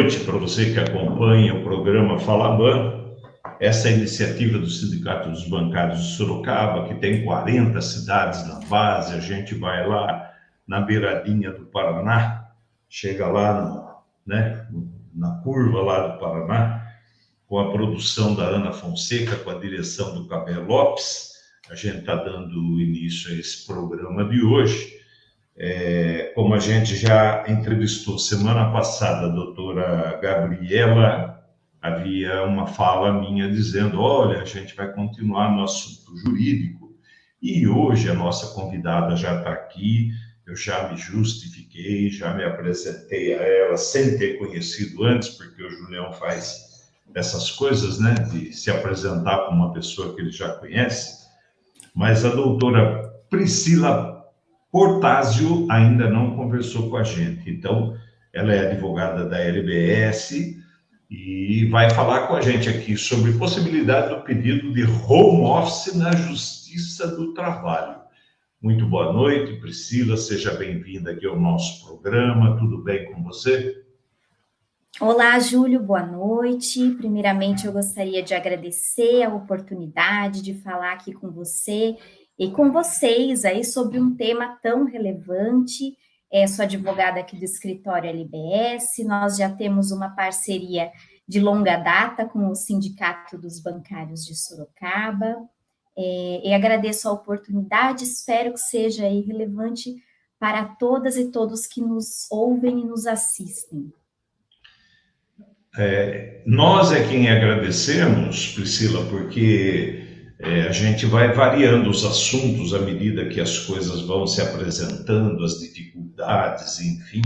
noite para você que acompanha o programa Fala Ban. Essa iniciativa do Sindicato dos Bancários de Sorocaba, que tem 40 cidades na base, a gente vai lá na beiradinha do Paraná, chega lá na curva lá do Paraná, com a produção da Ana Fonseca, com a direção do Cabé Lopes. A gente está dando início a esse programa de hoje. Como a gente já entrevistou semana passada a doutora Gabriela, havia uma fala minha dizendo, olha, a gente vai continuar no assunto jurídico. E hoje a nossa convidada já está aqui, eu já me justifiquei, já me apresentei a ela, sem ter conhecido antes, porque o Julião faz essas coisas, né, de se apresentar como uma pessoa que ele já conhece. Mas a doutora Priscila Portásio ainda não conversou com a gente, então ela é advogada da LBS e vai falar com a gente aqui sobre possibilidade do pedido de home office na Justiça do Trabalho. Muito boa noite, Priscila, seja bem-vinda aqui ao nosso programa, tudo bem com você? Olá, Júlio, boa noite. Primeiramente, eu gostaria de agradecer a oportunidade de falar aqui com você e com vocês aí sobre um tema tão relevante. Sou advogada aqui do escritório LBS, nós já temos uma parceria de longa data com o Sindicato dos Bancários de Sorocaba, e agradeço a oportunidade, espero que seja aí relevante para todas e todos que nos ouvem e nos assistem. Nós é quem agradecemos, Priscila, porque a gente vai variando os assuntos à medida que as coisas vão se apresentando, as dificuldades, enfim.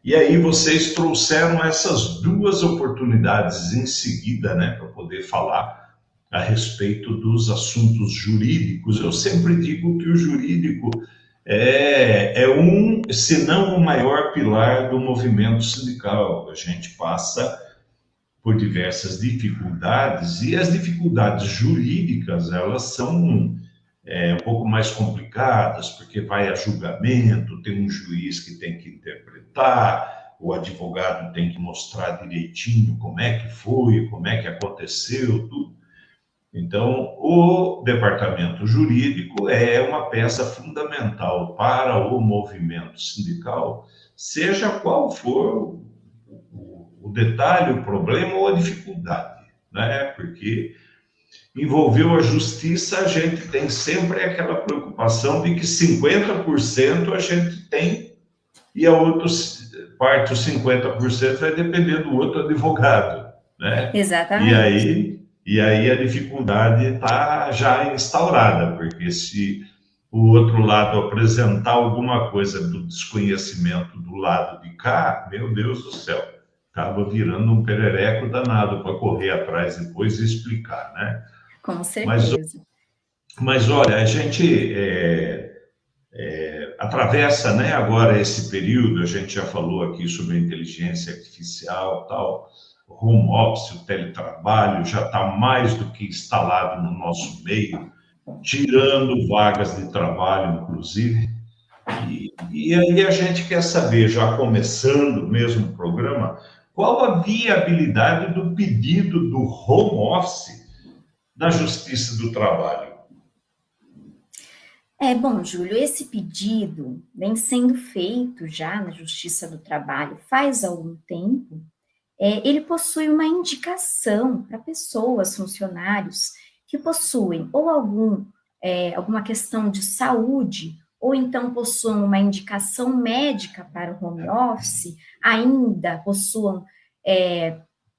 E aí vocês trouxeram essas duas oportunidades em seguida, né, para poder falar a respeito dos assuntos jurídicos. Eu sempre digo que o jurídico é se não o maior pilar do movimento sindical. A gente passa por diversas dificuldades, e as dificuldades jurídicas, elas são um pouco mais complicadas, porque vai a julgamento, tem um juiz que tem que interpretar, o advogado tem que mostrar direitinho como é que foi, como é que aconteceu, tudo. Então, o departamento jurídico é uma peça fundamental para o movimento sindical, seja qual for o detalhe, o problema ou a dificuldade, né? Porque envolveu a justiça, a gente tem sempre aquela preocupação de que 50% a gente tem e a outra parte, os 50%, vai depender do outro advogado, né? Exatamente. E aí a dificuldade está já instaurada, porque se o outro lado apresentar alguma coisa do desconhecimento do lado de cá, meu Deus do céu, acaba virando um perereco danado para correr atrás depois e explicar, né? Com certeza. Mas olha, a gente atravessa, né, agora esse período, a gente já falou aqui sobre a inteligência artificial, tal, o home office, o teletrabalho já está mais do que instalado no nosso meio, tirando vagas de trabalho, inclusive. E aí a gente quer saber, já começando mesmo o programa, qual a viabilidade do pedido do home office na Justiça do Trabalho? Bom, Júlio, esse pedido vem sendo feito já na Justiça do Trabalho faz algum tempo. Ele possui uma indicação para pessoas, funcionários, que possuem ou alguma questão de saúde, ou então possuam uma indicação médica para o home office, ainda possuam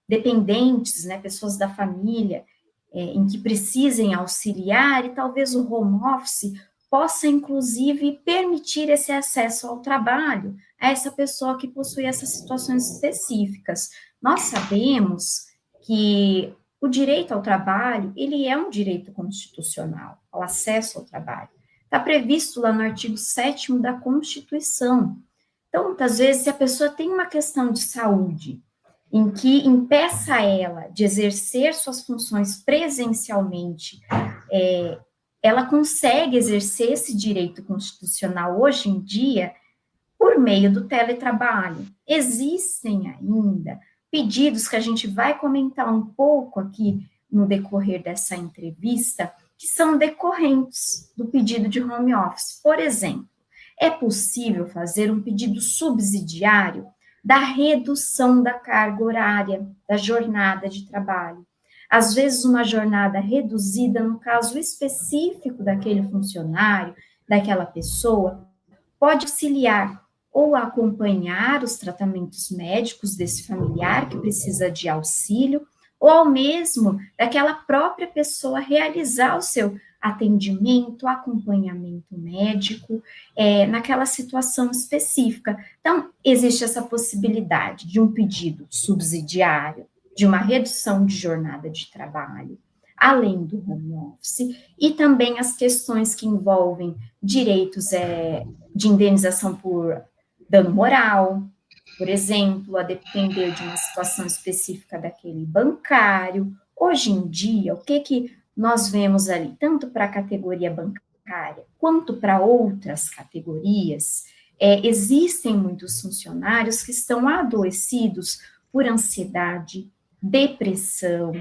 dependentes, né, pessoas da família, em que precisem auxiliar, e talvez o home office possa, inclusive, permitir esse acesso ao trabalho a essa pessoa que possui essas situações específicas. Nós sabemos que o direito ao trabalho, ele é um direito constitucional, ao acesso ao trabalho. Está previsto lá no artigo 7º da Constituição. Então, muitas vezes, se a pessoa tem uma questão de saúde, em que impeça ela de exercer suas funções presencialmente, ela consegue exercer esse direito constitucional hoje em dia por meio do teletrabalho. Existem ainda pedidos que a gente vai comentar um pouco aqui no decorrer dessa entrevista, que são decorrentes do pedido de home office. Por exemplo, é possível fazer um pedido subsidiário da redução da carga horária, da jornada de trabalho. Às vezes, uma jornada reduzida, no caso específico daquele funcionário, daquela pessoa, pode auxiliar ou acompanhar os tratamentos médicos desse familiar que precisa de auxílio, ou ao mesmo daquela própria pessoa realizar o seu atendimento, acompanhamento médico, naquela situação específica. Então, existe essa possibilidade de um pedido subsidiário, de uma redução de jornada de trabalho, além do home office, e também as questões que envolvem direitos de indenização por dano moral, por exemplo, a depender de uma situação específica daquele bancário. Hoje em dia, o que nós vemos ali, tanto para a categoria bancária, quanto para outras categorias, existem muitos funcionários que estão adoecidos por ansiedade, depressão,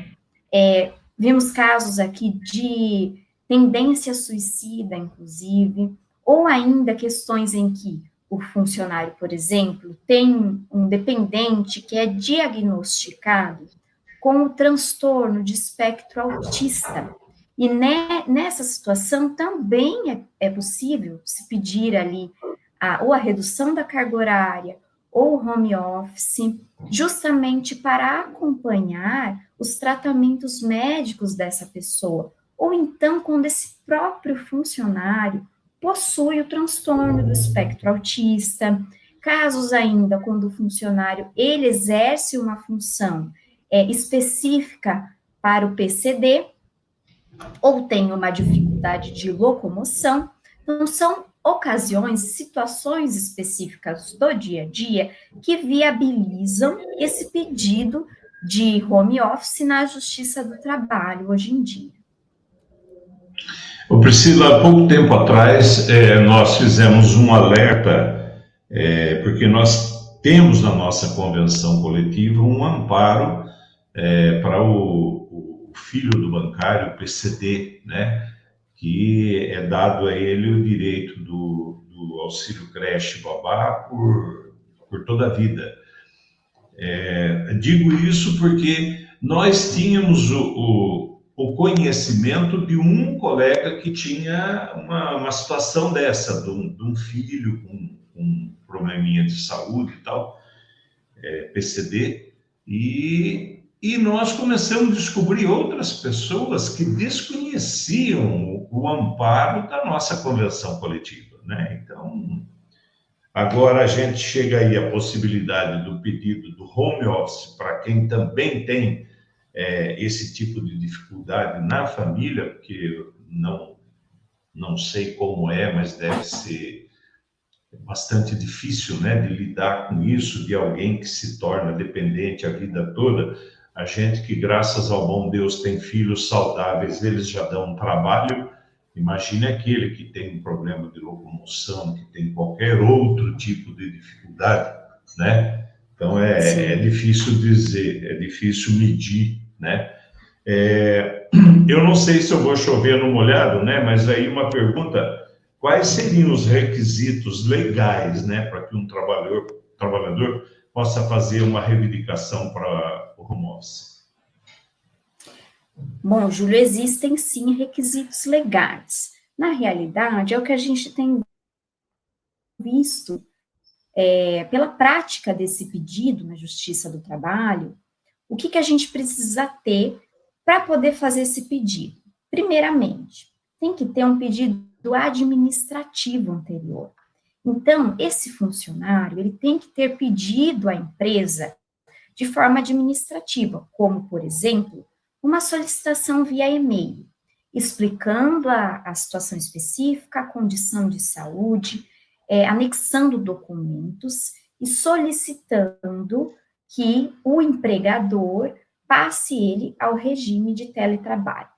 vimos casos aqui de tendência suicida, inclusive, ou ainda questões em que o funcionário, por exemplo, tem um dependente que é diagnosticado com o transtorno de espectro autista. E nessa situação também é possível se pedir ali ou a redução da carga horária ou home office, justamente para acompanhar os tratamentos médicos dessa pessoa, ou então quando esse próprio funcionário possui o transtorno do espectro autista, casos ainda quando o funcionário ele exerce uma função específica para o PCD, ou tem uma dificuldade de locomoção. Então, são ocasiões, situações específicas do dia a dia que viabilizam esse pedido de home office na Justiça do Trabalho hoje em dia. Ô Priscila, há pouco tempo atrás nós fizemos um alerta, porque nós temos na nossa convenção coletiva um amparo para o filho do bancário, o PCD, né, que é dado a ele o direito do auxílio creche babá por toda a vida. Digo isso porque nós tínhamos o conhecimento de um colega que tinha uma situação dessa, de um filho com um probleminha de saúde e tal, PCD, e nós começamos a descobrir outras pessoas que desconheciam o amparo da nossa convenção coletiva, né? Então, agora a gente chega aí à possibilidade do pedido do home office para quem também tem esse tipo de dificuldade na família, porque eu não sei como mas deve ser bastante difícil, né, de lidar com isso, de alguém que se torna dependente a vida toda. A gente que, graças ao bom Deus, tem filhos saudáveis, eles já dão um trabalho. Imagine aquele que tem um problema de locomoção, que tem qualquer outro tipo de dificuldade, né? Então, é difícil dizer, é difícil medir, né? Eu não sei se eu vou chover no molhado, né? Mas aí uma pergunta: quais seriam os requisitos legais, né, para que um trabalhador possa fazer uma reivindicação para o home office? Bom, Júlio, existem sim requisitos legais. Na realidade, é o que a gente tem visto pela prática desse pedido na Justiça do Trabalho. O que a gente precisa ter para poder fazer esse pedido? Primeiramente, tem que ter um pedido administrativo anterior. Então, esse funcionário, ele tem que ter pedido à empresa de forma administrativa, como, por exemplo, uma solicitação via e-mail, explicando a situação específica, a condição de saúde, anexando documentos e solicitando que o empregador passe ele ao regime de teletrabalho.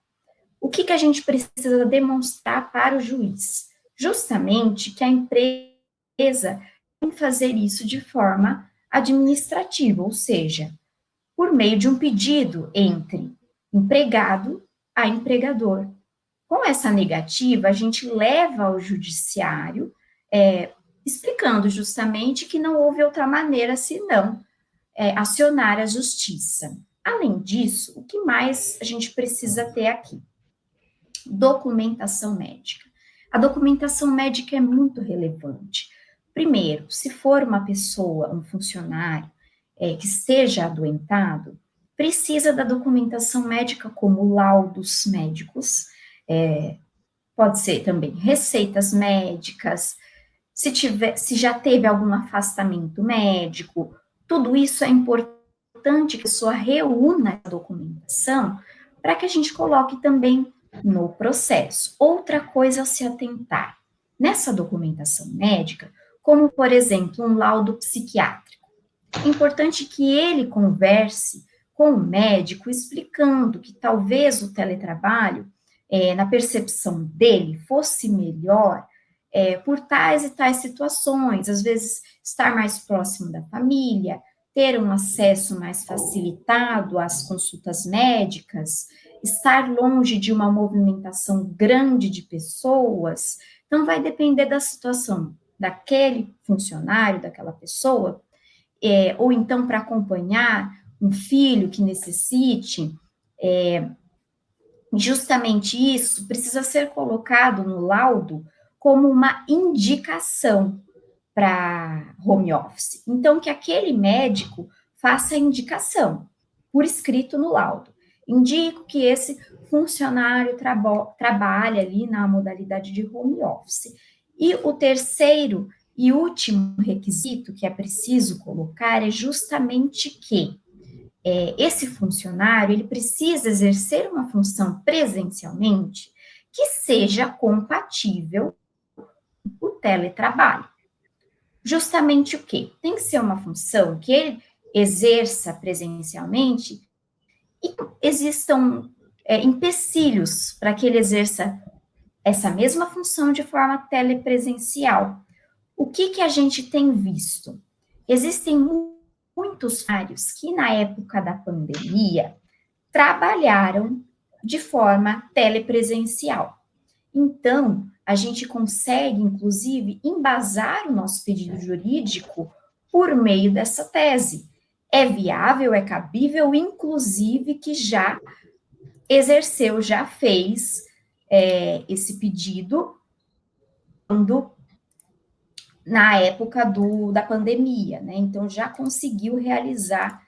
O que a gente precisa demonstrar para o juiz? Justamente que a empresa tem que fazer isso de forma administrativa, ou seja, por meio de um pedido entre empregado a empregador. Com essa negativa, a gente leva ao judiciário, explicando justamente que não houve outra maneira senão acionar a justiça. Além disso, o que mais a gente precisa ter aqui? Documentação médica. A documentação médica é muito relevante. Primeiro, se for uma pessoa, um funcionário, que esteja adoentado, precisa da documentação médica como laudos médicos, pode ser também receitas médicas, se já teve algum afastamento médico, tudo isso é importante que a pessoa reúna a documentação para que a gente coloque também no processo. Outra coisa a se atentar, nessa documentação médica, como, por exemplo, um laudo psiquiátrico, é importante que ele converse com o médico explicando que talvez o teletrabalho, na percepção dele, fosse melhor por tais e tais situações, às vezes estar mais próximo da família, ter um acesso mais facilitado às consultas médicas, estar longe de uma movimentação grande de pessoas. Então, vai depender da situação daquele funcionário, daquela pessoa, ou então para acompanhar um filho que necessite, justamente isso precisa ser colocado no laudo como uma indicação para home office. Então, que aquele médico faça a indicação por escrito no laudo. Indico que esse funcionário trabalha ali na modalidade de home office. E o terceiro e último requisito que é preciso colocar é justamente que esse funcionário ele precisa exercer uma função presencialmente que seja compatível com o teletrabalho. Justamente o quê? Tem que ser uma função que ele exerça presencialmente e existam empecilhos para que ele exerça essa mesma função de forma telepresencial. O que a gente tem visto? Existem muitos funcionários que, na época da pandemia, trabalharam de forma telepresencial. Então, a gente consegue, inclusive, embasar o nosso pedido jurídico por meio dessa tese. É viável, é cabível, inclusive, que já exerceu, já fez esse pedido na época da pandemia, né? Então, já conseguiu realizar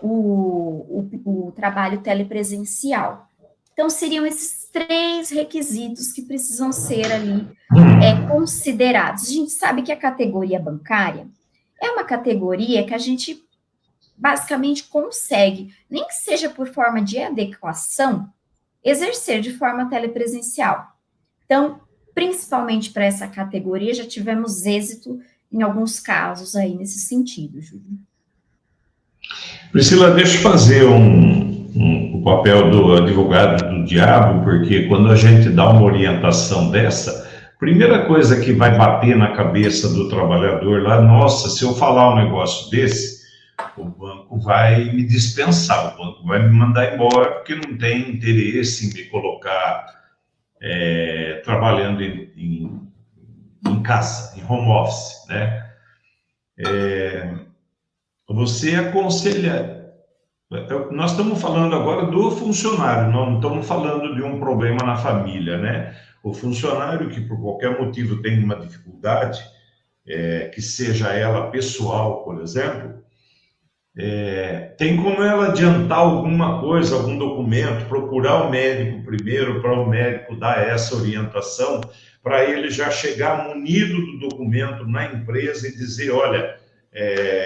o trabalho telepresencial. Então, seriam esses 3 requisitos que precisam ser ali considerados. A gente sabe que a categoria bancária é uma categoria que a gente basicamente consegue, nem que seja por forma de adequação, exercer de forma telepresencial. Então, principalmente para essa categoria, já tivemos êxito em alguns casos aí nesse sentido, Júlio. Priscila, deixa eu fazer o papel do advogado do diabo, porque quando a gente dá uma orientação dessa, primeira coisa que vai bater na cabeça do trabalhador lá, nossa, se eu falar um negócio desse, o banco vai me dispensar, o banco vai me mandar embora, porque não tem interesse em me colocar trabalhando em casa, em home office, né? Você aconselha... Nós estamos falando agora do funcionário, não estamos falando de um problema na família, né? O funcionário que por qualquer motivo tem uma dificuldade, que seja ela pessoal, por exemplo, tem como ela adiantar alguma coisa, algum documento, procurar o médico primeiro, para o médico dar essa orientação, para ele já chegar munido do documento na empresa e dizer, olha,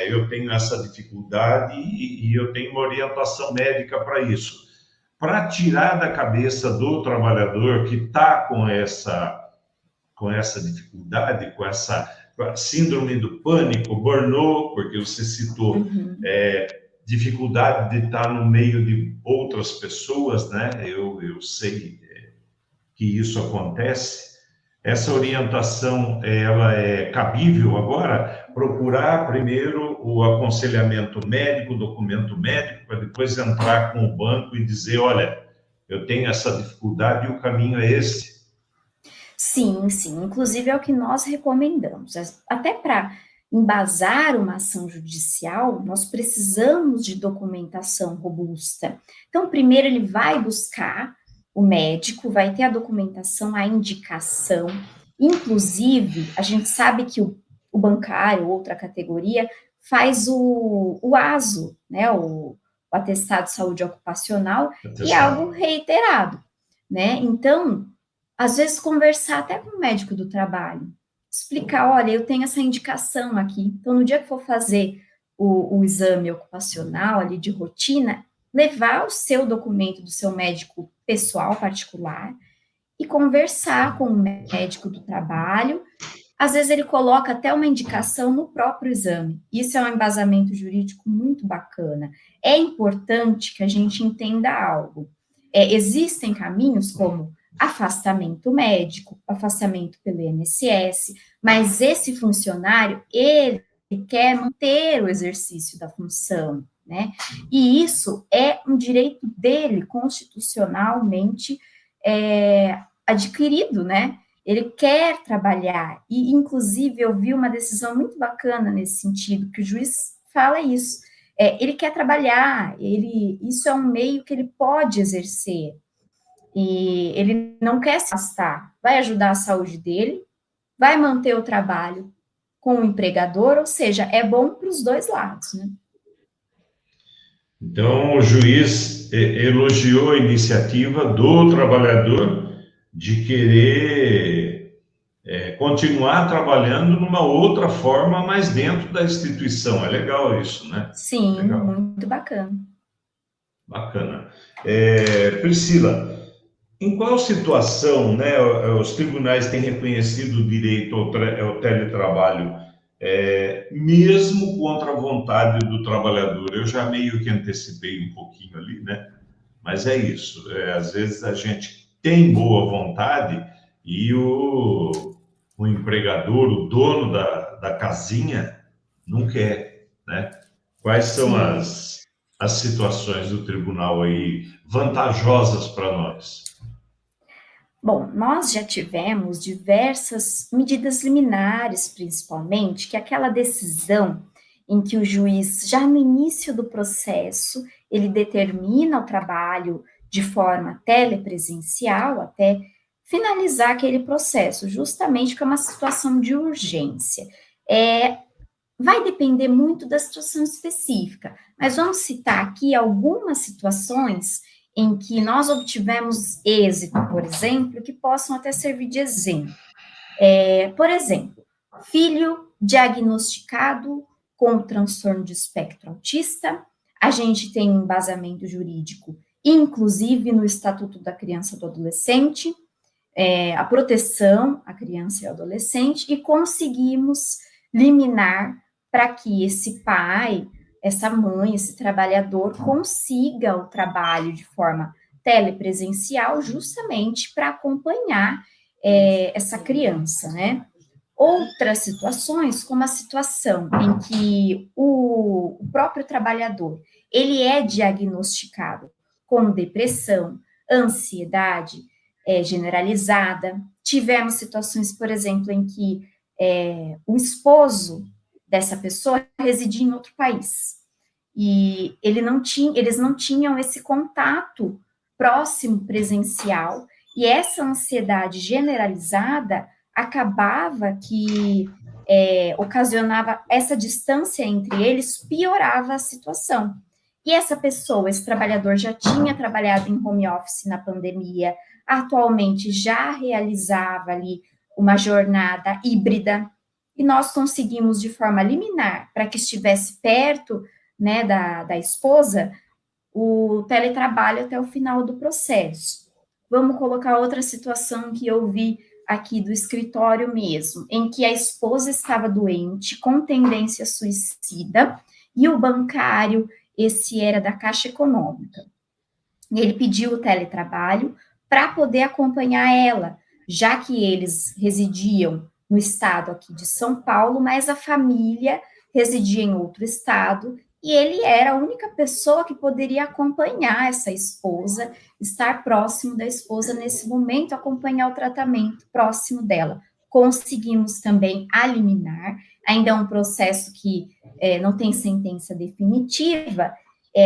eu tenho essa dificuldade e eu tenho uma orientação médica para isso. Para tirar da cabeça do trabalhador que está com essa dificuldade, com essa síndrome do pânico, burnout, porque você citou, dificuldade de estar no meio de outras pessoas, né? Eu sei que isso acontece. Essa orientação, ela é cabível agora? Procurar primeiro o aconselhamento médico, o documento médico, para depois entrar com o banco e dizer, olha, eu tenho essa dificuldade e o caminho é esse. Sim, sim. Inclusive é o que nós recomendamos. Até para embasar uma ação judicial, nós precisamos de documentação robusta. Então, primeiro ele vai buscar o médico, vai ter a documentação, a indicação. Inclusive, a gente sabe que o bancário, outra categoria, faz o ASO, né? O atestado de saúde ocupacional, e é algo reiterado, né? Então, às vezes, conversar até com o médico do trabalho, explicar, olha, eu tenho essa indicação aqui, então no dia que for fazer o exame ocupacional ali de rotina, levar o seu documento do seu médico pessoal, particular, e conversar com o médico do trabalho. Às vezes ele coloca até uma indicação no próprio exame. Isso é um embasamento jurídico muito bacana. É importante que a gente entenda algo. Existem caminhos como afastamento médico, afastamento pelo INSS, mas esse funcionário, ele quer manter o exercício da função, né? E isso é um direito dele, constitucionalmente adquirido, né? Ele quer trabalhar, e inclusive eu vi uma decisão muito bacana nesse sentido, que o juiz fala isso, ele quer trabalhar, isso é um meio que ele pode exercer, e ele não quer se afastar, vai ajudar a saúde dele, vai manter o trabalho com o empregador, ou seja, é bom para os dois lados, né? Então, o juiz elogiou a iniciativa do trabalhador de querer continuar trabalhando numa outra forma, mas dentro da instituição. É legal isso, né? Sim, legal. Muito bacana. Bacana. Priscila, em qual situação, né, os tribunais têm reconhecido o direito ao teletrabalho, mesmo contra a vontade do trabalhador? Eu já meio que antecipei um pouquinho ali, né? Mas é isso. Às vezes a gente tem boa vontade e o empregador, o dono da casinha, não quer, né? Quais são as situações do tribunal aí vantajosas para nós? Bom, nós já tivemos diversas medidas liminares, principalmente, que é aquela decisão em que o juiz, já no início do processo, ele determina o trabalho de forma telepresencial até finalizar aquele processo, justamente porque é uma situação de urgência. Vai depender muito da situação específica, mas vamos citar aqui algumas situações em que nós obtivemos êxito, por exemplo, que possam até servir de exemplo. Por exemplo, filho diagnosticado com transtorno de espectro autista, a gente tem um embasamento jurídico, inclusive no Estatuto da Criança e do Adolescente, a proteção à criança e ao adolescente, e conseguimos liminar para que esse pai, essa mãe, esse trabalhador consiga o trabalho de forma telepresencial, justamente para acompanhar essa criança, né? Outras situações, como a situação em que o próprio trabalhador, ele é diagnosticado com depressão, ansiedade generalizada. Tivemos situações, por exemplo, em que o esposo dessa pessoa residia em outro país, e eles não tinham esse contato próximo presencial, e essa ansiedade generalizada acabava que ocasionava essa distância entre eles, piorava a situação. E essa pessoa, esse trabalhador, já tinha trabalhado em home office na pandemia, atualmente já realizava ali uma jornada híbrida, e nós conseguimos, de forma liminar, para que estivesse perto, né, da esposa, o teletrabalho até o final do processo. Vamos colocar outra situação que eu vi aqui do escritório mesmo, em que a esposa estava doente, com tendência suicida, e o bancário, esse era da Caixa Econômica. Ele pediu o teletrabalho para poder acompanhar ela, já que eles residiam no estado aqui de São Paulo, mas a família residia em outro estado, e ele era a única pessoa que poderia acompanhar essa esposa, estar próximo da esposa nesse momento, acompanhar o tratamento próximo dela. Conseguimos também eliminar, ainda é um processo que não tem sentença definitiva,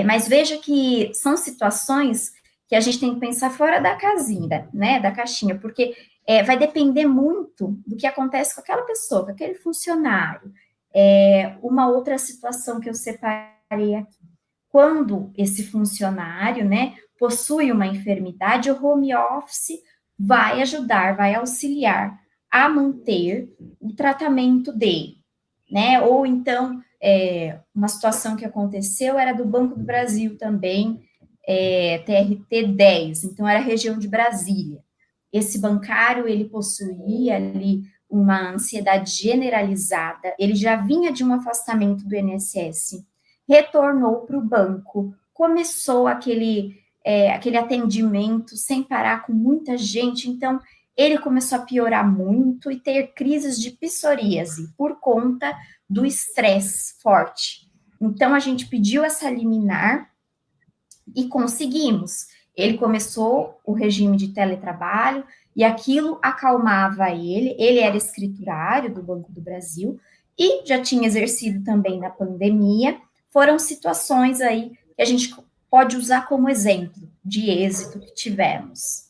mas veja que são situações que a gente tem que pensar fora da casinha, né, da caixinha, porque vai depender muito do que acontece com aquela pessoa, com aquele funcionário. Uma outra situação que eu separei aqui, quando esse funcionário, né, possui uma enfermidade, o home office vai ajudar, vai auxiliar a manter o tratamento dele, né, ou então, uma situação que aconteceu era do Banco do Brasil também, TRT 10, então era a região de Brasília. Esse bancário, ele possuía ali uma ansiedade generalizada, ele já vinha de um afastamento do INSS, retornou para o banco, começou aquele atendimento sem parar com muita gente, então ele começou a piorar muito e ter crises de psoríase por conta do estresse forte. Então a gente pediu essa liminar e conseguimos. Ele começou o regime de teletrabalho e aquilo acalmava ele era escriturário do Banco do Brasil e já tinha exercido também na pandemia. Foram situações aí que a gente pode usar como exemplo de êxito que tivemos.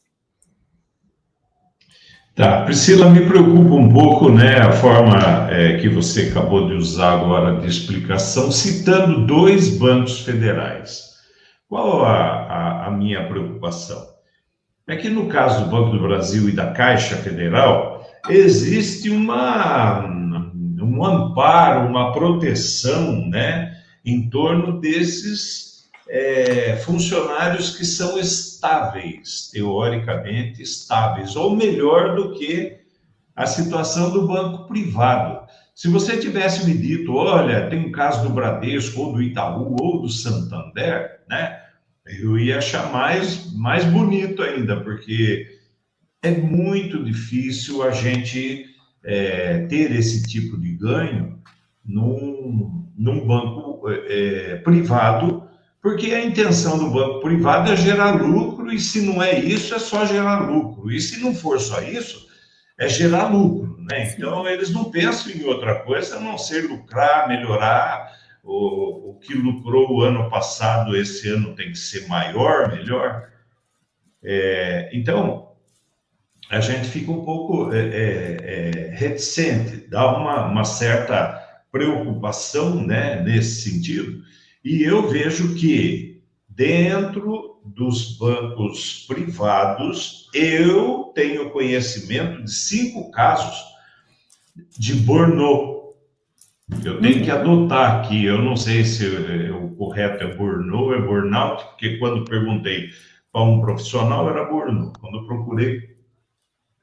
Tá, Priscila, me preocupa um pouco, né, a forma que você acabou de usar agora de explicação, citando 2 bancos federais. Qual a minha preocupação? É que no caso do Banco do Brasil e da Caixa Federal, existe um amparo, uma proteção, né, em torno desses funcionários que são estáveis, teoricamente estáveis, ou melhor do que a situação do banco privado. Se você tivesse me dito, olha, tem um caso do Bradesco, ou do Itaú, ou do Santander, né, eu ia achar mais bonito ainda, porque é muito difícil a gente ter esse tipo de ganho num banco privado, porque a intenção do banco privado é gerar lucro, e se não é isso, é só gerar lucro. E se não for só isso, é gerar lucro, né? Então, eles não pensam em outra coisa a não ser lucrar, melhorar. O que lucrou o ano passado, esse ano tem que ser maior, melhor. Então, a gente fica um pouco reticente, dá uma certa preocupação, né, nesse sentido. E eu vejo que dentro dos bancos privados, eu tenho conhecimento de 5 casos de burnout. Eu tenho que adotar aqui, eu não sei se o correto é burnout ou é burnout, porque quando perguntei para um profissional era burnout, quando eu procurei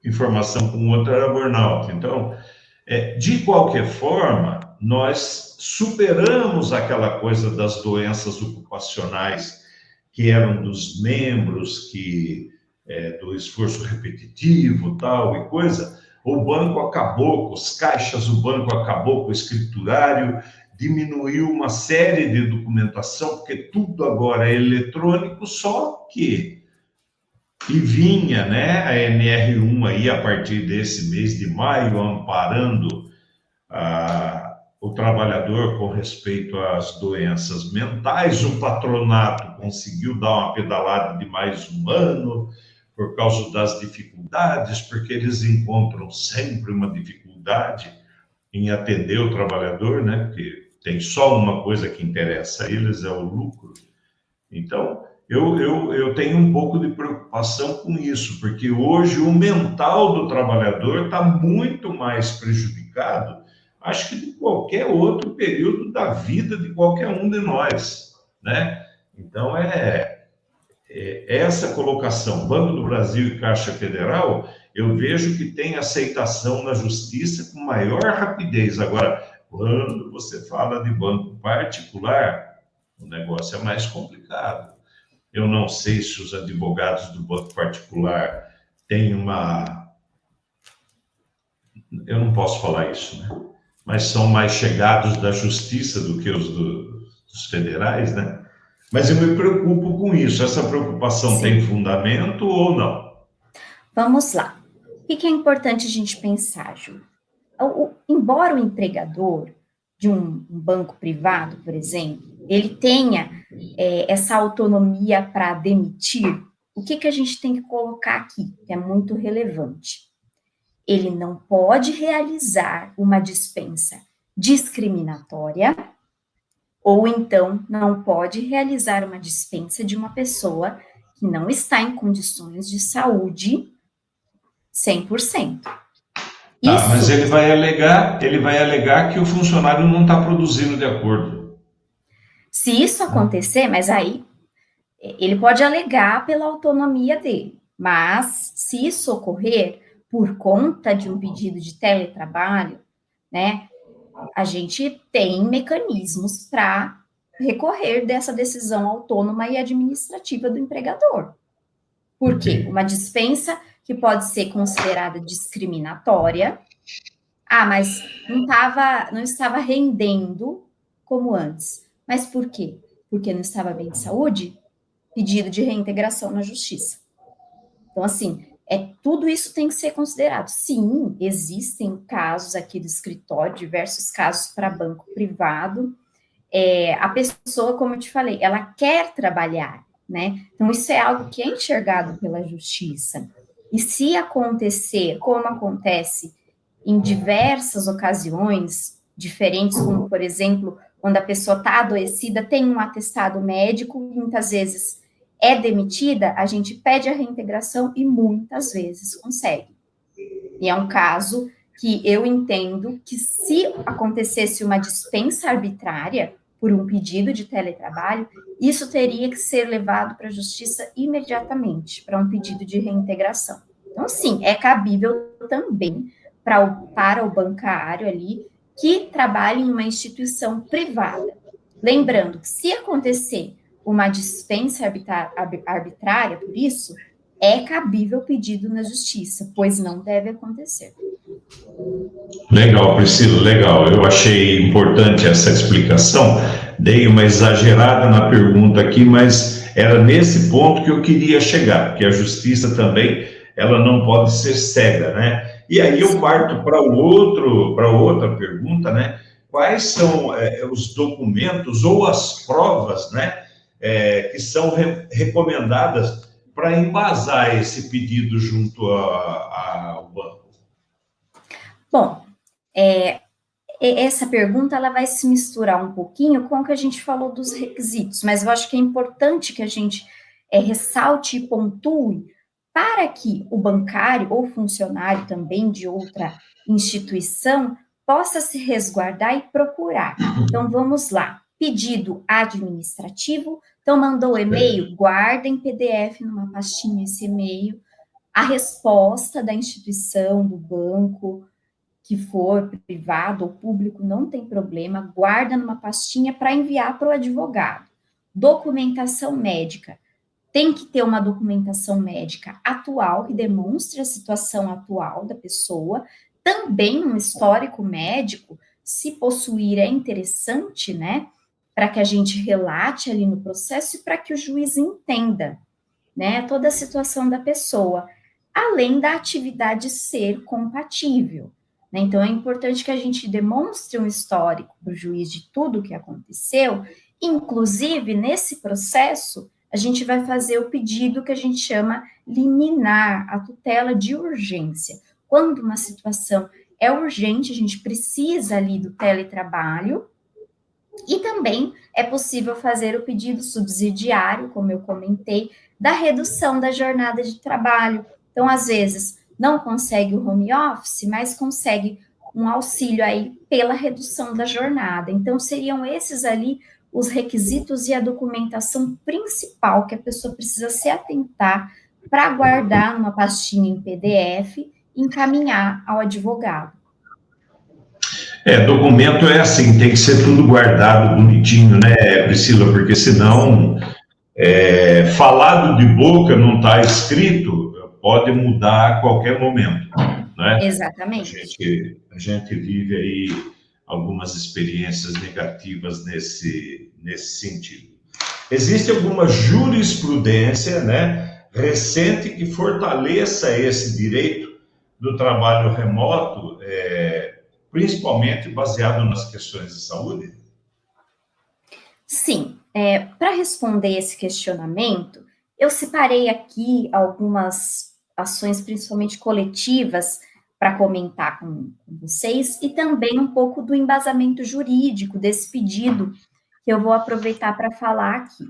informação com outro era burnout. Então, de qualquer forma, nós superamos aquela coisa das doenças ocupacionais que eram dos membros, do esforço repetitivo, tal e coisa. O banco acabou com os caixas, o banco acabou com o escriturário, diminuiu uma série de documentação, porque tudo agora é eletrônico, só que vinha, né, a NR1 aí a partir desse mês de maio, amparando o trabalhador com respeito às doenças mentais. O patronato conseguiu dar uma pedalada de mais um ano por causa das dificuldades, porque eles encontram sempre uma dificuldade em atender o trabalhador, né, porque tem só uma coisa que interessa a eles, é o lucro. Então, eu tenho um pouco de preocupação com isso, porque hoje o mental do trabalhador está muito mais prejudicado, acho que de qualquer outro período da vida de qualquer um de nós, né? Então, essa colocação, Banco do Brasil e Caixa Federal, eu vejo que tem aceitação na justiça com maior rapidez. Agora, quando você fala de banco particular, o negócio é mais complicado. Eu não sei se os advogados do banco particular têm uma... Eu não posso falar isso, né? mas são mais chegados da justiça do que os dos federais, né? Mas eu me preocupo com isso. Essa preocupação tem fundamento ou não? Vamos lá. O que é importante a gente pensar, Ju? Embora o empregador de um banco privado, por exemplo, ele tenha essa autonomia para demitir, o que a gente tem que colocar aqui, que é muito relevante? Ele não pode realizar uma dispensa discriminatória, ou então não pode realizar uma dispensa de uma pessoa que não está em condições de saúde 100%. Isso, mas ele vai alegar que o funcionário não está produzindo de acordo. Se isso acontecer, mas aí ele pode alegar pela autonomia dele, mas se isso ocorrer por conta de um pedido de teletrabalho, né, a gente tem mecanismos para recorrer dessa decisão autônoma e administrativa do empregador. Por quê? Uma dispensa que pode ser considerada discriminatória. Ah, mas não estava rendendo como antes. Mas por quê? Porque não estava bem de saúde? Pedido de reintegração na justiça. Então, assim, tudo isso tem que ser considerado. Sim, existem casos aqui do escritório, diversos casos para banco privado. A pessoa, como eu te falei, ela quer trabalhar, né? Então, isso é algo que é enxergado pela justiça. E se acontecer, como acontece em diversas ocasiões diferentes, como, por exemplo, quando a pessoa está adoecida, tem um atestado médico, muitas vezes é demitida, a gente pede a reintegração e muitas vezes consegue. E é um caso que eu entendo que se acontecesse uma dispensa arbitrária por um pedido de teletrabalho, isso teria que ser levado para a justiça imediatamente, para um pedido de reintegração. Então, sim, é cabível também para o bancário ali que trabalha em uma instituição privada. Lembrando que se acontecer uma dispensa arbitrária por isso, é cabível pedido na justiça, pois não deve acontecer. Legal, Priscila, legal. Eu achei importante essa explicação. Dei uma exagerada na pergunta aqui, mas era nesse ponto que eu queria chegar, porque a justiça também, ela não pode ser cega, né? E aí eu parto para outra pergunta, né? Quais são os documentos ou as provas, né, que são recomendadas para embasar esse pedido junto ao banco? Bom, essa pergunta ela vai se misturar um pouquinho com o que a gente falou dos requisitos, mas eu acho que é importante que a gente ressalte e pontue para que o bancário ou funcionário também de outra instituição possa se resguardar e procurar. Então, vamos lá. Pedido administrativo. Então, mandou e-mail, guarda em PDF numa pastinha esse e-mail. A resposta da instituição, do banco, que for privado ou público, não tem problema, guarda numa pastinha para enviar para o advogado. Documentação médica. Tem que ter uma documentação médica atual, que demonstre a situação atual da pessoa. Também um histórico médico, se possuir, é interessante, né? Para que a gente relate ali no processo e para que o juiz entenda, né? Toda a situação da pessoa, além da atividade ser compatível. Né? Então, é importante que a gente demonstre um histórico para o juiz de tudo o que aconteceu. Inclusive, nesse processo, a gente vai fazer o pedido que a gente chama liminar, a tutela de urgência. Quando uma situação é urgente, a gente precisa ali do teletrabalho, e também é possível fazer o pedido subsidiário, como eu comentei, da redução da jornada de trabalho. Então, às vezes, não consegue o home office, mas consegue um auxílio aí pela redução da jornada. Então, seriam esses ali os requisitos e a documentação principal que a pessoa precisa se atentar para guardar numa pastinha em PDF e encaminhar ao advogado. Documento é assim, tem que ser tudo guardado bonitinho, né, Priscila? Porque senão, falado de boca, não está escrito, pode mudar a qualquer momento, né? Exatamente. A gente vive aí algumas experiências negativas nesse sentido. Existe alguma jurisprudência, né, recente que fortaleça esse direito do trabalho remoto, principalmente baseado nas questões de saúde? Sim, para responder esse questionamento, eu separei aqui algumas ações, principalmente coletivas, para comentar com vocês, e também um pouco do embasamento jurídico desse pedido, que eu vou aproveitar para falar aqui.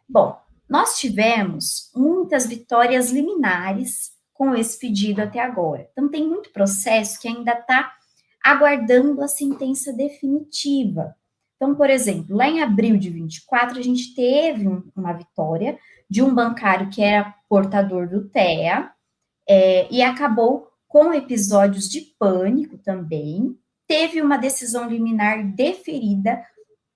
Bom, nós tivemos muitas vitórias liminares com esse pedido até agora. Então, tem muito processo que ainda está aguardando a sentença definitiva. Então, por exemplo, lá em abril de 24, a gente teve uma vitória de um bancário que era portador do TEA, e acabou com episódios de pânico também. Teve uma decisão liminar deferida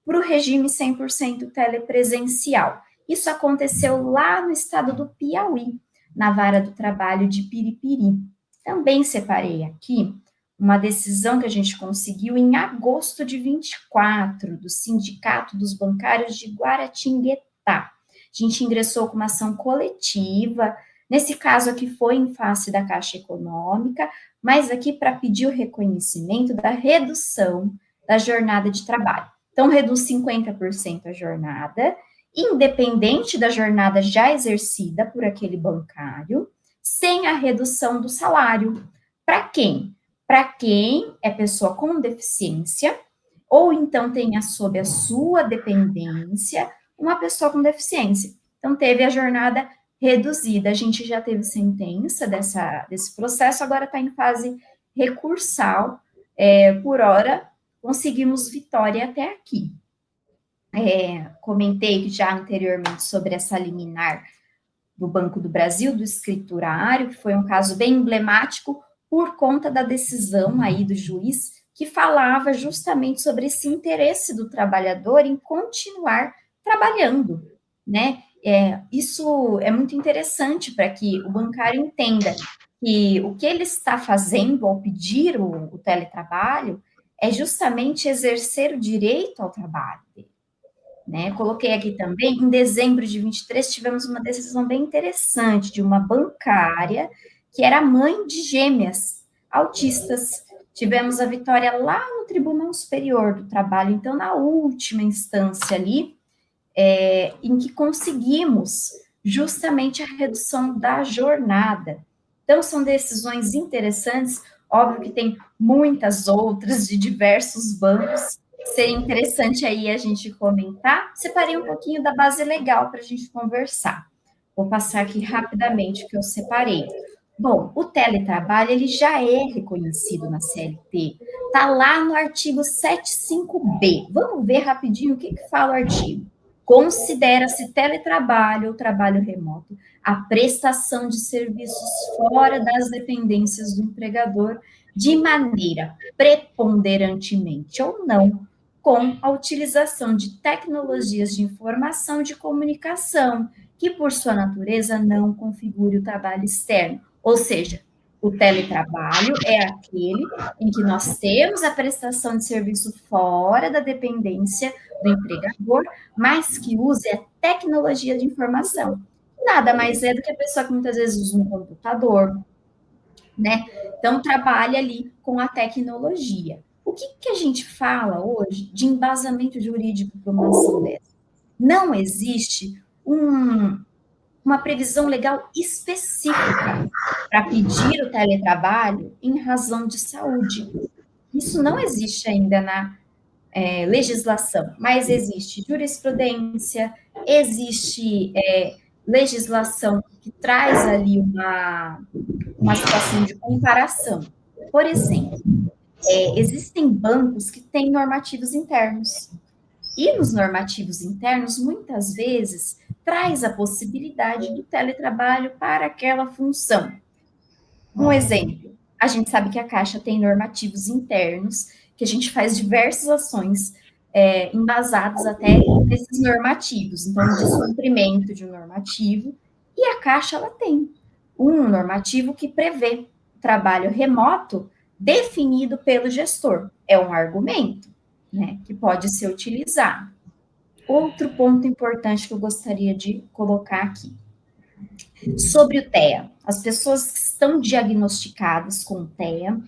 para o regime 100% telepresencial. Isso aconteceu lá no estado do Piauí, na Vara do Trabalho de Piripiri. Também separei aqui uma decisão que a gente conseguiu em agosto de 24, do Sindicato dos Bancários de Guaratinguetá. A gente ingressou com uma ação coletiva, nesse caso aqui foi em face da Caixa Econômica, mas aqui para pedir o reconhecimento da redução da jornada de trabalho. Então, reduz 50% a jornada, independente da jornada já exercida por aquele bancário, sem a redução do salário. Para quem? Para quem é pessoa com deficiência, ou então tenha sob a sua dependência uma pessoa com deficiência. Então, teve a jornada reduzida. A gente já teve sentença desse processo, agora está em fase recursal. Por hora, conseguimos vitória até aqui. Comentei já anteriormente sobre essa liminar do Banco do Brasil, do escriturário, que foi um caso bem emblemático por conta da decisão aí do juiz, que falava justamente sobre esse interesse do trabalhador em continuar trabalhando, né? Isso é muito interessante para que o bancário entenda que o que ele está fazendo ao pedir o teletrabalho é justamente exercer o direito ao trabalho dele, né? Coloquei aqui também, em dezembro de 23, tivemos uma decisão bem interessante de uma bancária que era mãe de gêmeas autistas. Tivemos a vitória lá no Tribunal Superior do Trabalho, então, na última instância ali, em que conseguimos justamente a redução da jornada. Então, são decisões interessantes, óbvio que tem muitas outras de diversos bancos, seria interessante aí a gente comentar. Separei um pouquinho da base legal para a gente conversar. Vou passar aqui rapidamente o que eu separei. Bom, o teletrabalho, ele já é reconhecido na CLT, está lá no artigo 75B. Vamos ver rapidinho o que fala o artigo. Considera-se teletrabalho ou trabalho remoto a prestação de serviços fora das dependências do empregador de maneira preponderantemente ou não, com a utilização de tecnologias de informação e de comunicação, que por sua natureza não configure o trabalho externo. Ou seja, o teletrabalho é aquele em que nós temos a prestação de serviço fora da dependência do empregador, mas que use a tecnologia de informação. Nada mais é do que a pessoa que muitas vezes usa um computador, né? Então, trabalha ali com a tecnologia. O que a gente fala hoje de embasamento jurídico para uma ação dessa? Não existe uma previsão legal específica para pedir o teletrabalho em razão de saúde. Isso não existe ainda na legislação, mas existe jurisprudência, existe legislação que traz ali uma situação de comparação. Por exemplo, existem bancos que têm normativos internos. E nos normativos internos, muitas vezes, traz a possibilidade do teletrabalho para aquela função. Um exemplo, a gente sabe que a Caixa tem normativos internos, que a gente faz diversas ações embasadas até nesses normativos. Então, descumprimento de um normativo, e a Caixa, ela tem um normativo que prevê trabalho remoto definido pelo gestor. É um argumento, né, que pode ser utilizado. Outro ponto importante que eu gostaria de colocar aqui. Sobre o TEA. As pessoas que estão diagnosticadas com TEA,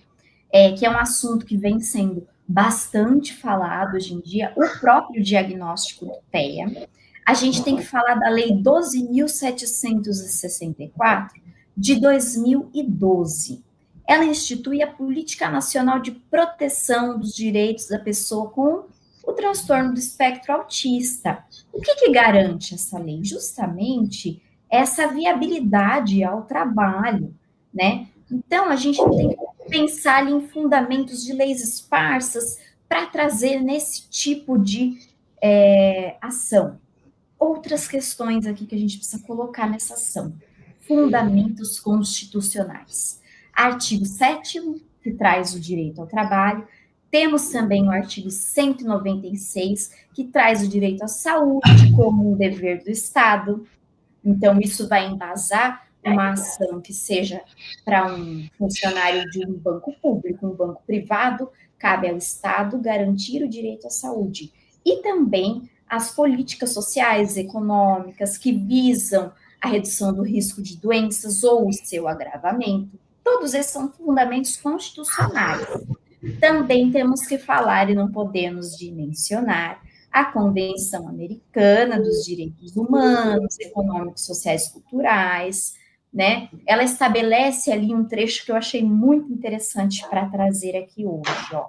que é um assunto que vem sendo bastante falado hoje em dia, o próprio diagnóstico do TEA. A gente tem que falar da Lei 12.764, de 2012. Ela institui a Política Nacional de Proteção dos Direitos da Pessoa com o transtorno do espectro autista. O que garante essa lei? Justamente essa viabilidade ao trabalho, né? Então, a gente tem que pensar ali em fundamentos de leis esparsas para trazer nesse tipo de ação. Outras questões aqui que a gente precisa colocar nessa ação. Fundamentos constitucionais. Artigo 7º, que traz o direito ao trabalho. Temos também o artigo 196, que traz o direito à saúde como um dever do Estado. Então, isso vai embasar uma ação que seja para um funcionário de um banco público, um banco privado, cabe ao Estado garantir o direito à saúde. E também as políticas sociais, econômicas, que visam a redução do risco de doenças ou o seu agravamento. Todos esses são fundamentos constitucionais. Também temos que falar, e não podemos dimensionar, a Convenção Americana dos Direitos Humanos, Econômicos, Sociais e Culturais, né? Ela estabelece ali um trecho que eu achei muito interessante para trazer aqui hoje, ó.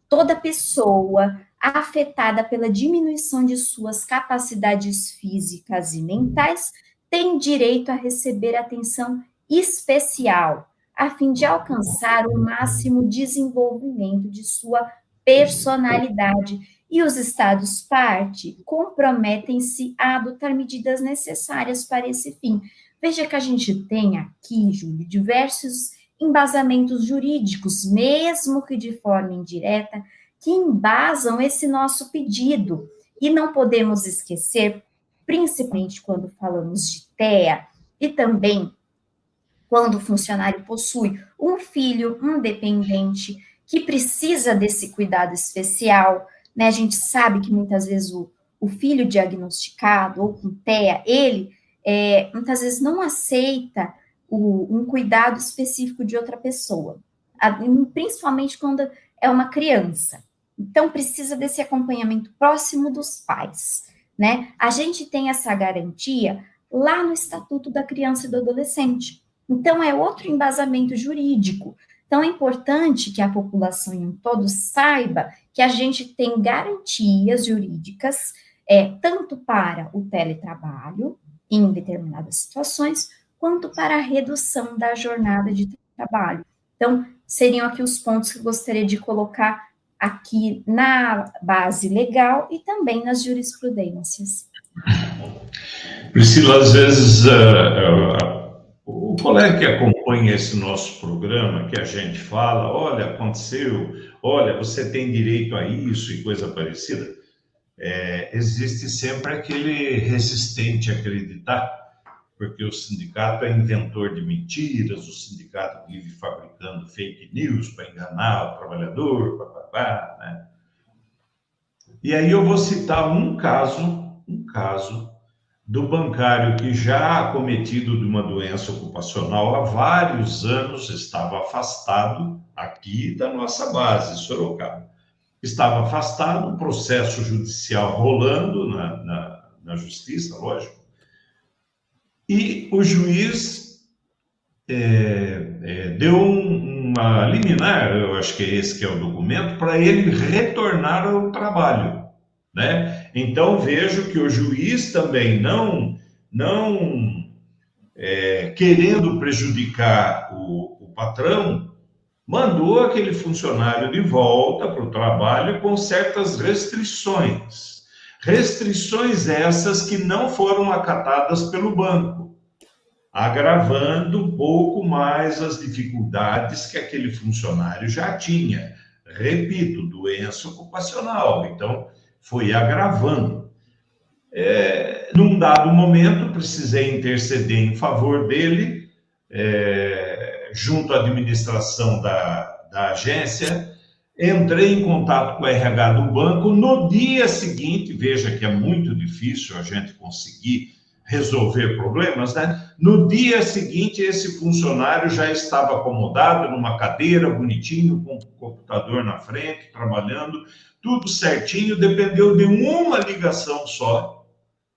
Toda pessoa afetada pela diminuição de suas capacidades físicas e mentais tem direito a receber atenção especial, a fim de alcançar o máximo desenvolvimento de sua personalidade. E os Estados-parte comprometem-se a adotar medidas necessárias para esse fim. Veja que a gente tem aqui, Júlio, diversos embasamentos jurídicos, mesmo que de forma indireta, que embasam esse nosso pedido. E não podemos esquecer, principalmente quando falamos de TEA, e também quando o funcionário possui um filho, um dependente, que precisa desse cuidado especial, né? A gente sabe que muitas vezes o filho diagnosticado ou com TEA, ele muitas vezes não aceita um cuidado específico de outra pessoa, principalmente quando é uma criança. Então, precisa desse acompanhamento próximo dos pais, né? A gente tem essa garantia lá no Estatuto da Criança e do Adolescente. Então, é outro embasamento jurídico. Então, é importante que a população em todo saiba que a gente tem garantias jurídicas, tanto para o teletrabalho, em determinadas situações, quanto para a redução da jornada de trabalho. Então, seriam aqui os pontos que eu gostaria de colocar aqui na base legal e também nas jurisprudências. Priscila, às vezes o colega que acompanha esse nosso programa, que a gente fala, olha, aconteceu, olha, você tem direito a isso e coisa parecida, existe sempre aquele resistente a acreditar, porque o sindicato é inventor de mentiras, o sindicato vive fabricando fake news para enganar o trabalhador, né? E aí eu vou citar um caso do bancário que já acometido de uma doença ocupacional há vários anos, estava afastado aqui da nossa base, Sorocaba. Estava afastado, um processo judicial rolando na justiça, lógico, e o juiz deu uma liminar, eu acho que é esse que é o documento, para ele retornar ao trabalho, né? Então, vejo que o juiz também não querendo prejudicar o patrão, mandou aquele funcionário de volta para o trabalho com certas restrições. Restrições essas que não foram acatadas pelo banco, agravando um pouco mais as dificuldades que aquele funcionário já tinha. Repito, doença ocupacional, então foi agravando. Num dado momento, precisei interceder em favor dele, junto à administração da da agência, entrei em contato com o RH do banco. No dia seguinte, veja que é muito difícil a gente conseguir resolver problemas, né? No dia seguinte, esse funcionário já estava acomodado numa cadeira, bonitinho, com o computador na frente, trabalhando, tudo certinho. Dependeu de uma ligação só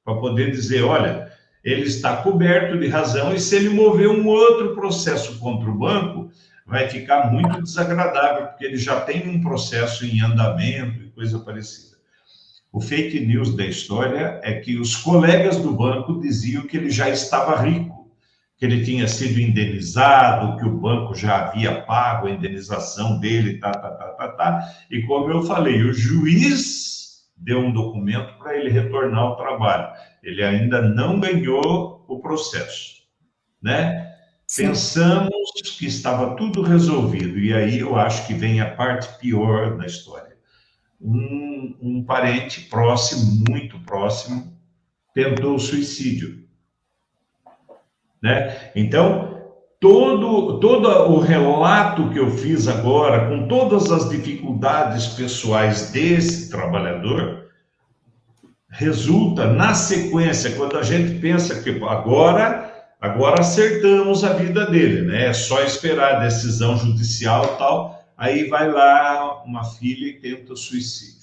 para poder dizer, olha, ele está coberto de razão, e se ele mover um outro processo contra o banco, vai ficar muito desagradável, porque ele já tem um processo em andamento e coisa parecida. O fake news da história é que os colegas do banco diziam que ele já estava rico, que ele tinha sido indenizado, que o banco já havia pago a indenização dele, E como eu falei, o juiz deu um documento para ele retornar ao trabalho. Ele ainda não ganhou o processo, né? Sim. Pensamos que estava tudo resolvido, e aí eu acho que vem a parte pior da história. Um parente próximo, muito próximo, tentou suicídio, né? Então, todo o relato que eu fiz agora, com todas as dificuldades pessoais desse trabalhador, resulta na sequência, quando a gente pensa que agora acertamos a vida dele, né? É só esperar a decisão judicial e tal, aí vai lá uma filha e tenta suicídio.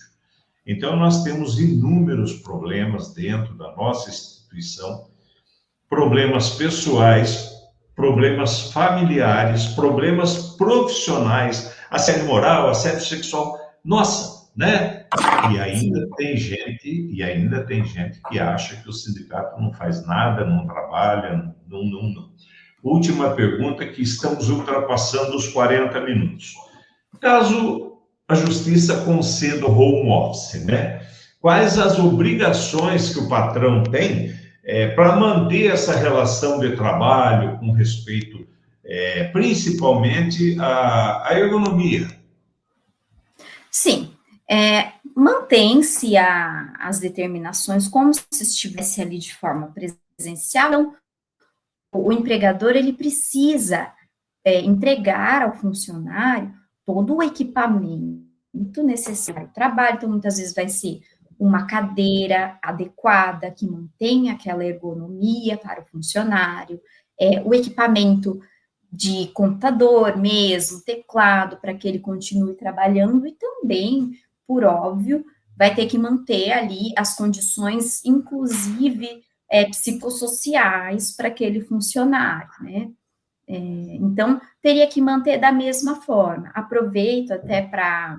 Então, nós temos inúmeros problemas dentro da nossa instituição, problemas pessoais, problemas familiares, problemas profissionais, assédio moral, assédio sexual, nossa, né? E ainda tem gente que acha que o sindicato não faz nada, não trabalha, não. Última pergunta, que estamos ultrapassando os 40 minutos. Caso a justiça conceda o home office, né? Quais as obrigações que o patrão tem para manter essa relação de trabalho com respeito, principalmente, à ergonomia? Sim, mantém-se as determinações como se estivesse ali de forma presencial. Então, o empregador, ele precisa entregar ao funcionário todo o equipamento necessário ao trabalho. Então, muitas vezes vai ser uma cadeira adequada, que mantenha aquela ergonomia para o funcionário, o equipamento de computador mesmo, teclado, para que ele continue trabalhando, e também, por óbvio, vai ter que manter ali as condições, inclusive psicossociais, para aquele funcionário, né? Então, teria que manter da mesma forma. Aproveito até para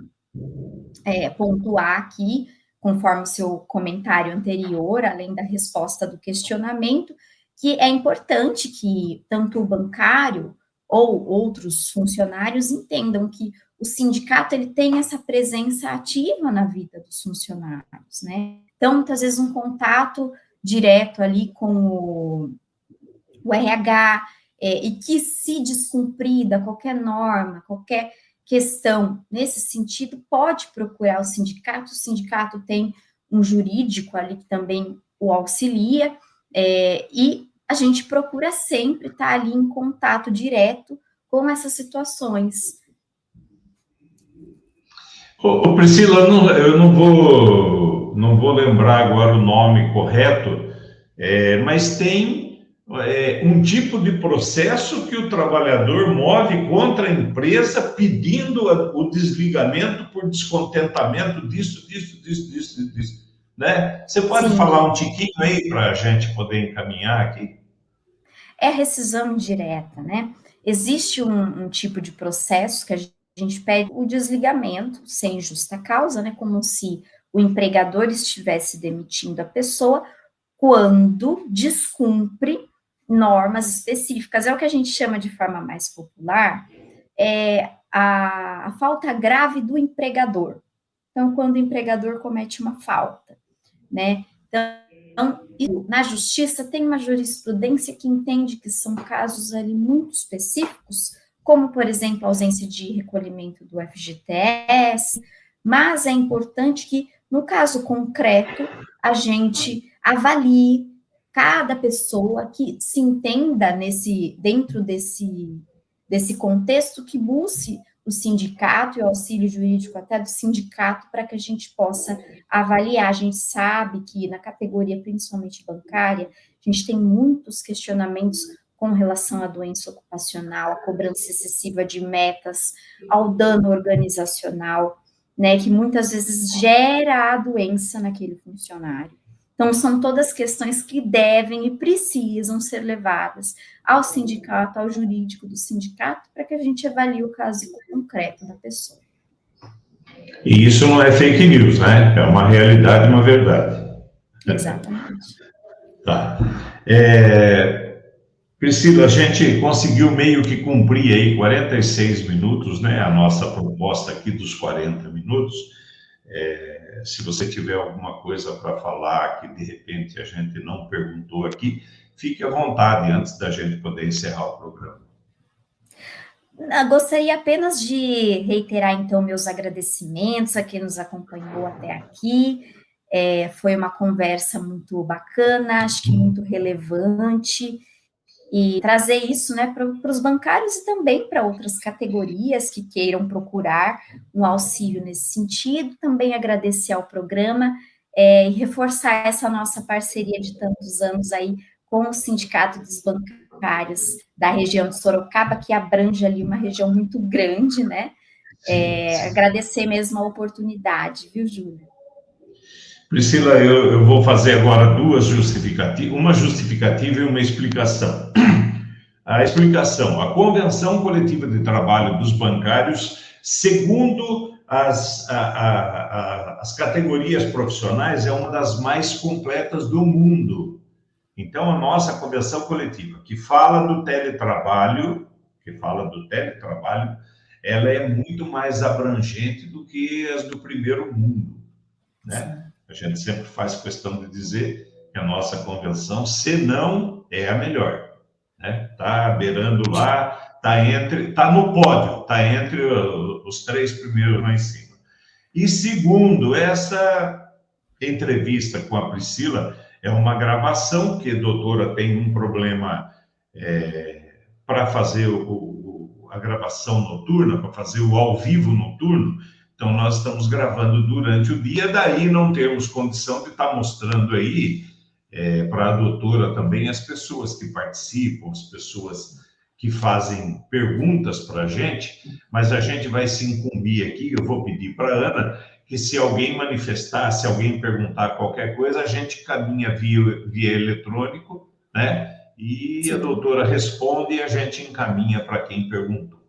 pontuar aqui, conforme o seu comentário anterior, além da resposta do questionamento, que é importante que tanto o bancário ou outros funcionários entendam que o sindicato, ele tem essa presença ativa na vida dos funcionários, né? Então, muitas vezes, um contato direto ali com o RH, e que, se descumprida qualquer norma, qualquer questão nesse sentido, pode procurar o sindicato tem um jurídico ali que também o auxilia, e a gente procura sempre estar ali em contato direto com essas situações. Priscila, eu não vou lembrar agora o nome correto, mas tem um tipo de processo que o trabalhador move contra a empresa pedindo o desligamento por descontentamento disso, né? Você pode Sim. falar um tiquinho aí para a gente poder encaminhar aqui? É rescisão indireta, né? Existe um tipo de processo que a gente pede o desligamento sem justa causa, né? Como se o empregador estivesse demitindo a pessoa quando descumpre normas específicas. É o que a gente chama, de forma mais popular, a falta grave do empregador. Então, quando o empregador comete uma falta, né? Então, na justiça tem uma jurisprudência que entende que são casos ali muito específicos, como, por exemplo, a ausência de recolhimento do FGTS, mas é importante que, no caso concreto, a gente avalie cada pessoa, que se entenda dentro desse contexto, que busque o sindicato e o auxílio jurídico até do sindicato para que a gente possa avaliar. A gente sabe que na categoria principalmente bancária, a gente tem muitos questionamentos com relação à doença ocupacional, à cobrança excessiva de metas, ao dano organizacional, né, que muitas vezes gera a doença naquele funcionário. Então, são todas questões que devem e precisam ser levadas ao sindicato, ao jurídico do sindicato, para que a gente avalie o caso concreto da pessoa. E isso não é fake news, né? É uma realidade, uma verdade. Exatamente. Tá. Priscila, a gente conseguiu meio que cumprir aí 46 minutos, né? A nossa proposta aqui dos 40 minutos. Se você tiver alguma coisa para falar que de repente a gente não perguntou aqui, fique à vontade antes da gente poder encerrar o programa. Gostaria apenas de reiterar, então, meus agradecimentos a quem nos acompanhou até aqui. Foi uma conversa muito bacana, acho que muito relevante, e trazer isso, né, para os bancários e também para outras categorias que queiram procurar um auxílio nesse sentido. Também agradecer ao programa e reforçar essa nossa parceria de tantos anos aí com o Sindicato dos Bancários da região de Sorocaba, que abrange ali uma região muito grande, né? Agradecer mesmo a oportunidade, viu, Júlio? Priscila, eu vou fazer agora duas justificativas, uma justificativa e uma explicação. A explicação: a Convenção Coletiva de Trabalho dos Bancários, segundo as categorias profissionais, é uma das mais completas do mundo. Então, a nossa convenção coletiva, que fala do teletrabalho, ela é muito mais abrangente do que as do primeiro mundo, né? A gente sempre faz questão de dizer que a nossa convenção, se não é a melhor, né? Está beirando lá, está no pódio, está entre os 3 primeiros lá em cima. E segundo, essa entrevista com a Priscila é uma gravação, que a doutora tem um problema para fazer a gravação noturna, para fazer o ao vivo noturno. Então, nós estamos gravando durante o dia, daí não temos condição de estar mostrando aí para a doutora também as pessoas que participam, as pessoas que fazem perguntas para a gente, mas a gente vai se incumbir aqui. Eu vou pedir para a Ana que, se alguém manifestar, se alguém perguntar qualquer coisa, a gente caminha via eletrônico, né? E a doutora responde e a gente encaminha para quem perguntou.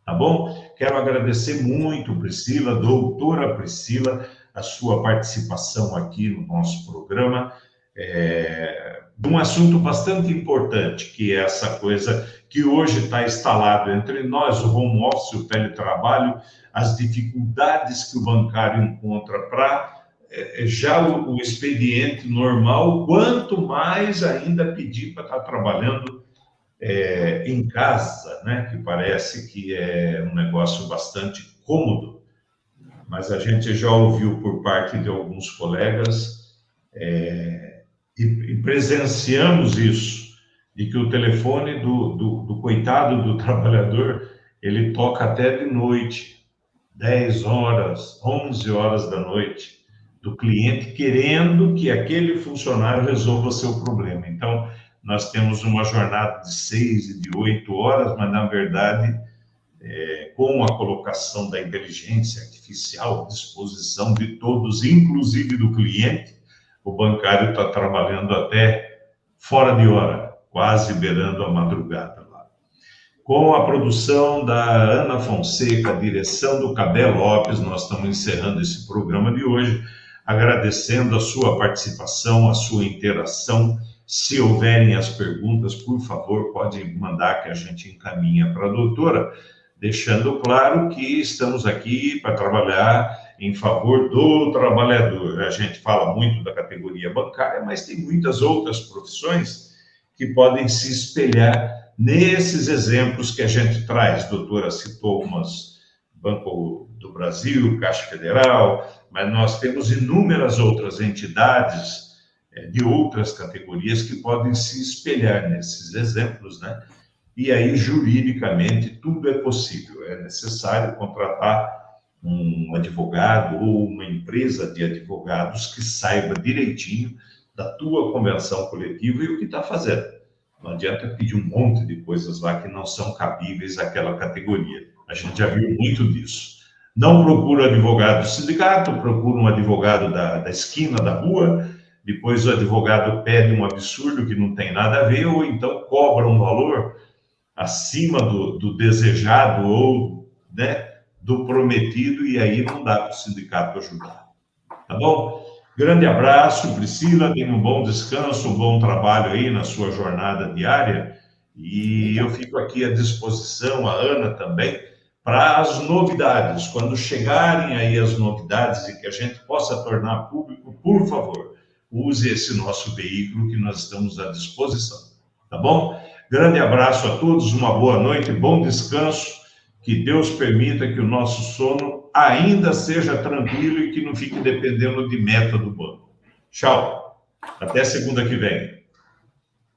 Tá bom? Quero agradecer muito, Priscila, doutora Priscila, a sua participação aqui no nosso programa, de um assunto bastante importante, que é essa coisa que hoje está instalado entre nós, o home office, o teletrabalho, as dificuldades que o bancário encontra para já o expediente normal, quanto mais ainda pedir para estar trabalhando em casa, né? Que parece que é um negócio bastante cômodo, mas a gente já ouviu por parte de alguns colegas e presenciamos isso, de que o telefone do coitado do trabalhador, ele toca até de noite, 10 horas, 11 horas da noite, do cliente querendo que aquele funcionário resolva o seu problema. Então, nós temos uma jornada de 6 e de 8 horas, mas, na verdade, com a colocação da inteligência artificial à disposição de todos, inclusive do cliente, o bancário está trabalhando até fora de hora, quase beirando a madrugada lá. Com a produção da Ana Fonseca, a direção do Cabé Lopes, nós estamos encerrando esse programa de hoje, agradecendo a sua participação, a sua interação. Se houverem as perguntas, por favor, pode mandar que a gente encaminha para a doutora, deixando claro que estamos aqui para trabalhar em favor do trabalhador. A gente fala muito da categoria bancária, mas tem muitas outras profissões que podem se espelhar nesses exemplos que a gente traz. A doutora citou umas, Banco do Brasil, Caixa Federal, mas nós temos inúmeras outras entidades de outras categorias que podem se espelhar nesses exemplos, né? e aí, juridicamente, tudo é possível. É necessário contratar um advogado ou uma empresa de advogados que saiba direitinho da tua convenção coletiva e o que está fazendo. Não adianta pedir um monte de coisas lá que não são cabíveis àquela categoria. A gente já viu muito disso. Não procura advogado do sindicato, procura um advogado da esquina, da rua, depois o advogado pede um absurdo que não tem nada a ver, ou então cobra um valor acima do desejado ou, né, do prometido, e aí não dá para o sindicato ajudar. Tá bom? Grande abraço, Priscila, tenha um bom descanso, um bom trabalho aí na sua jornada diária, e eu fico aqui à disposição, a Ana também, para as novidades. Quando chegarem aí as novidades e que a gente possa tornar público, por favor, use esse nosso veículo que nós estamos à disposição. Tá bom? Grande abraço a todos, uma boa noite, bom descanso, que Deus permita que o nosso sono ainda seja tranquilo e que não fique dependendo de meta do banco. Tchau, até segunda que vem.